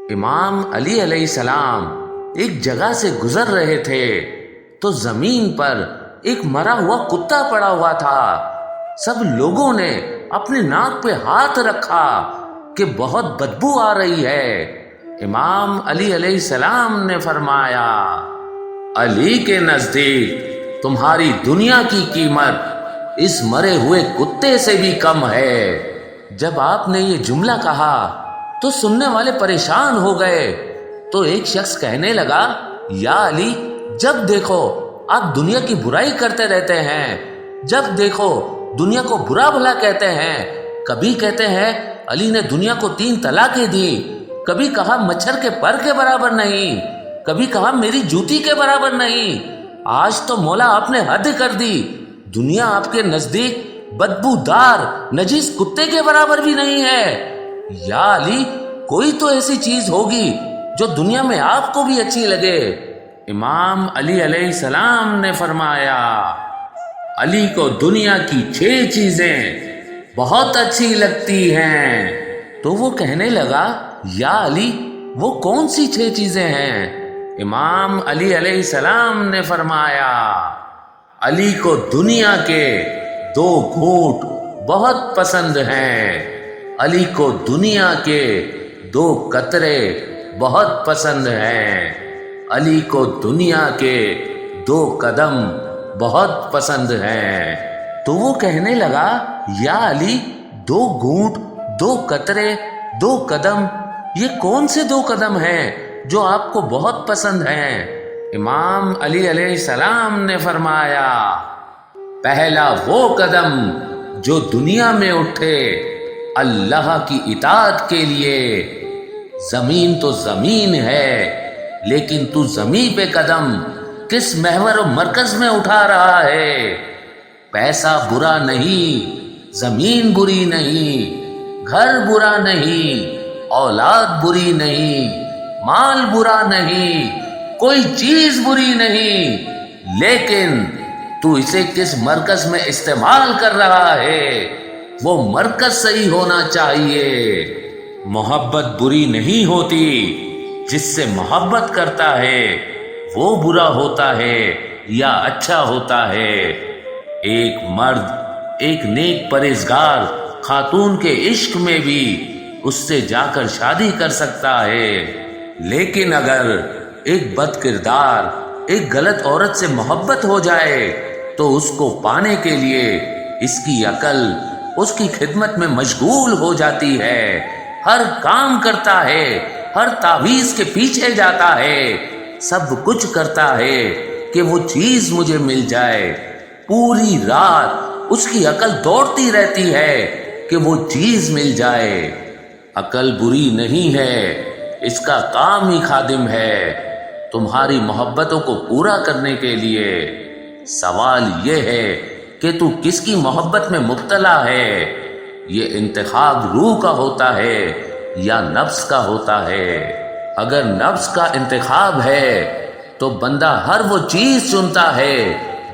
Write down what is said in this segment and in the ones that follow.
امام علی علیہ السلام ایک جگہ سے گزر رہے تھے تو زمین پر ایک مرا ہوا کتا پڑا ہوا تھا۔ سب لوگوں نے اپنے ناک پہ ہاتھ رکھا کہ بہت بدبو آ رہی ہے۔ امام علی علیہ السلام نے فرمایا، علی کے نزدیک تمہاری دنیا کی قیمت اس مرے ہوئے کتے سے بھی کم ہے۔ جب آپ نے یہ جملہ کہا تو سننے والے پریشان ہو گئے، تو ایک شخص کہنے لگا، یا علی، جب دیکھو آپ دنیا کی برائی کرتے رہتے ہیں، جب دیکھو دنیا کو برا بھلا کہتے ہیں۔ کبھی کہتے ہیں علی نے دنیا کو 3 طلاقیں دی، کبھی کہا مچھر کے پر کے برابر نہیں، کبھی کہا میری جوتی کے برابر نہیں۔ آج تو مولا آپ نے حد کر دی، دنیا آپ کے نزدیک بدبودار نجیس کتے کے برابر بھی نہیں ہے۔ یا علی، کوئی تو ایسی چیز ہوگی جو دنیا میں آپ کو بھی اچھی لگے۔ امام علی علیہ السلام نے فرمایا، علی کو دنیا کی 6 چیزیں بہت اچھی لگتی ہیں۔ تو وہ کہنے لگا، یا علی، وہ کون سی 6 چیزیں ہیں؟ امام علی علیہ السلام نے فرمایا، علی کو دنیا کے 2 گھونٹ بہت پسند ہیں، علی کو دنیا کے 2 قطرے بہت پسند ہیں، علی کو دنیا کے 2 قدم بہت پسند ہیں۔ تو وہ کہنے لگا، یا علی، 2 گھونٹ، 2 قطرے، 2 قدم، یہ کون سے 2 قدم ہیں جو آپ کو بہت پسند ہیں؟ امام علی علیہ السلام نے فرمایا، پہلا وہ قدم جو دنیا میں اٹھے اللہ کی اطاعت کے لیے۔ زمین تو زمین ہے، لیکن تو زمین پہ قدم کس محور و مرکز میں اٹھا رہا ہے؟ پیسہ برا نہیں، زمین بری نہیں، گھر برا نہیں، اولاد بری نہیں، مال برا نہیں، کوئی چیز بری نہیں، لیکن تو اسے کس مرکز میں استعمال کر رہا ہے، وہ مرکز صحیح ہونا چاہیے۔ محبت بری نہیں ہوتی، جس سے محبت کرتا ہے وہ برا ہوتا ہے یا اچھا ہوتا ہے۔ ایک مرد ایک نیک پرہیزگار خاتون کے عشق میں بھی اس سے جا کر شادی کر سکتا ہے، لیکن اگر ایک بد کردار ایک غلط عورت سے محبت ہو جائے تو اس کو پانے کے لیے اس کی عقل اس کی خدمت میں مشغول ہو جاتی ہے، ہر کام کرتا ہے، ہر تعویذ کے پیچھے جاتا ہے، سب کچھ کرتا ہے کہ وہ چیز مجھے مل جائے۔ پوری رات اس کی عقل دوڑتی رہتی ہے کہ وہ چیز مل جائے۔ عقل بری نہیں ہے، اس کا کام ہی خادم ہے تمہاری محبتوں کو پورا کرنے کے لیے۔ سوال یہ ہے کہ تو کس کی محبت میں مبتلا ہے؟ یہ انتخاب روح کا ہوتا ہے یا نفس کا ہوتا ہے؟ اگر نفس کا انتخاب ہے تو بندہ ہر وہ چیز چنتا ہے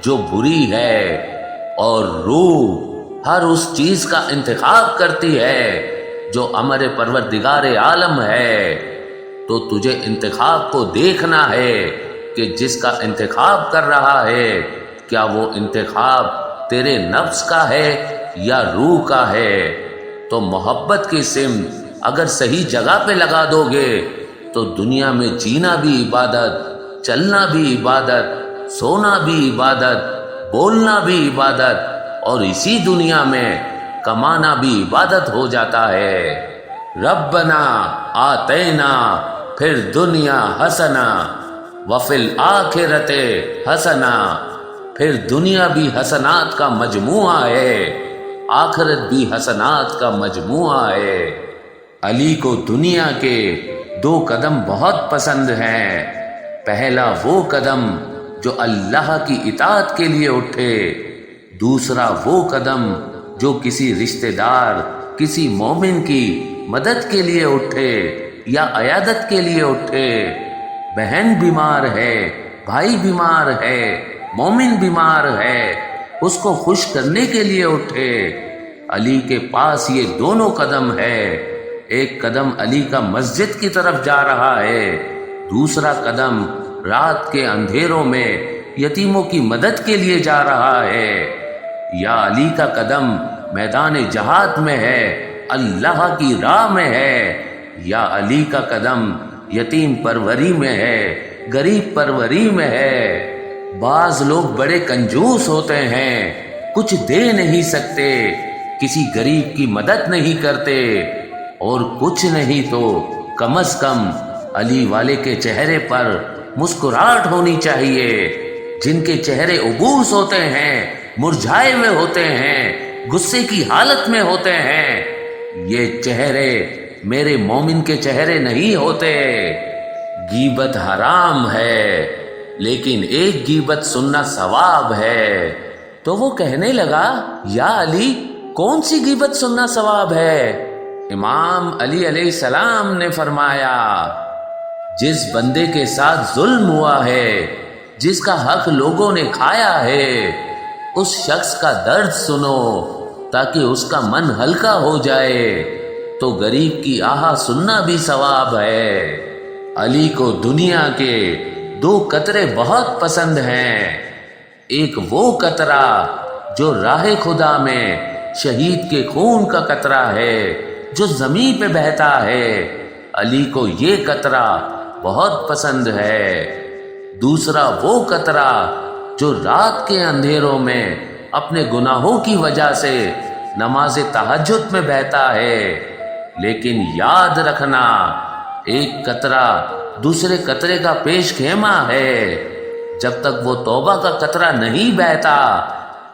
جو بری ہے، اور روح ہر اس چیز کا انتخاب کرتی ہے جو امر پروردگار عالم ہے۔ تو تجھے انتخاب کو دیکھنا ہے کہ جس کا انتخاب کر رہا ہے کیا وہ انتخاب تیرے نفس کا ہے یا روح کا ہے۔ تو محبت کی سمت اگر صحیح جگہ پہ لگا دو گے تو دنیا میں جینا بھی عبادت، چلنا بھی عبادت، سونا بھی عبادت، بولنا بھی عبادت، اور اسی دنیا میں کمانا بھی عبادت ہو جاتا ہے۔ ربنا آتینا پھر دنیا حسنا وفی الآخرت حسنا، پھر دنیا بھی حسنات کا مجموعہ ہے، آخرت بھی حسنات کا مجموعہ ہے۔ علی کو دنیا کے 2 قدم بہت پسند ہیں۔ پہلا وہ قدم جو اللہ کی اطاعت کے لیے اٹھے، دوسرا وہ قدم جو کسی رشتہ دار، کسی مومن کی مدد کے لیے اٹھے یا عیادت کے لیے اٹھے۔ بہن بیمار ہے، بھائی بیمار ہے، مومن بیمار ہے، اس کو خوش کرنے کے لیے اٹھے۔ علی کے پاس یہ دونوں قدم ہے، ایک قدم علی کا مسجد کی طرف جا رہا ہے، دوسرا قدم رات کے اندھیروں میں یتیموں کی مدد کے لیے جا رہا ہے۔ یا علی کا قدم میدان جہاد میں ہے، اللہ کی راہ میں ہے، یا علی کا قدم یتیم پروری میں ہے، غریب پروری میں ہے۔ بعض لوگ بڑے کنجوس ہوتے ہیں، کچھ دے نہیں سکتے، کسی غریب کی مدد نہیں کرتے، اور کچھ نہیں تو کم از کم علی والے کے چہرے پر مسکراہٹ ہونی چاہیے۔ جن کے چہرے عبوس ہوتے ہیں، مرجھائے ہوئے ہوتے ہیں، غصے کی حالت میں ہوتے ہیں، یہ چہرے میرے مومن کے چہرے نہیں ہوتے۔ غیبت حرام ہے، لیکن ایک غیبت سننا ثواب ہے۔ تو وہ کہنے لگا، یا علی، کون سی غیبت سننا ثواب ہے؟ امام علی علیہ السلام نے فرمایا، جس بندے کے ساتھ ظلم ہوا ہے، جس کا حق لوگوں نے کھایا ہے، اس شخص کا درد سنو تاکہ اس کا من ہلکا ہو جائے۔ تو غریب کی آہ سننا بھی ثواب ہے۔ علی کو دنیا کے دو قطرے بہت پسند ہیں، ایک وہ قطرہ جو راہ خدا میں شہید کے خون کا قطرہ ہے جو زمین پہ بہتا ہے، علی کو یہ قطرہ بہت پسند ہے۔ دوسرا وہ قطرہ جو رات کے اندھیروں میں اپنے گناہوں کی وجہ سے نماز تہجد میں بہتا ہے، لیکن یاد رکھنا، ایک قطرہ دوسرے قطرے کا پیش خیمہ ہے۔ جب تک وہ توبہ کا قطرہ نہیں بہتا،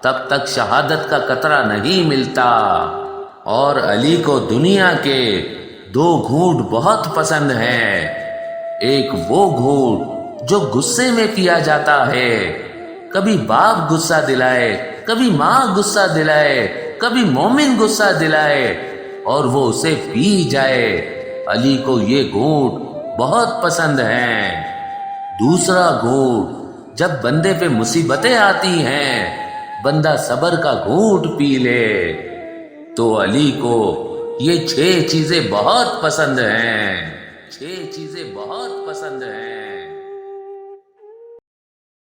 تب تک شہادت کا قطرہ نہیں ملتا۔ اور علی کو دنیا کے دو گھونٹ بہت پسند ہیں، ایک وہ گھونٹ جو غصے میں پیا جاتا ہے، کبھی باپ غصہ دلائے، کبھی ماں غصہ دلائے، کبھی مومن غصہ دلائے، اور وہ اسے پی جائے۔ علی کو یہ گھونٹ بہت پسند ہیں۔ دوسرا گھونٹ جب بندے پہ مصیبتیں آتی ہیں، بندہ صبر کا گھونٹ پی لے، تو علی کو یہ 6 چیزیں بہت پسند ہیں۔ 6 چیزیں بہت پسند ہیں۔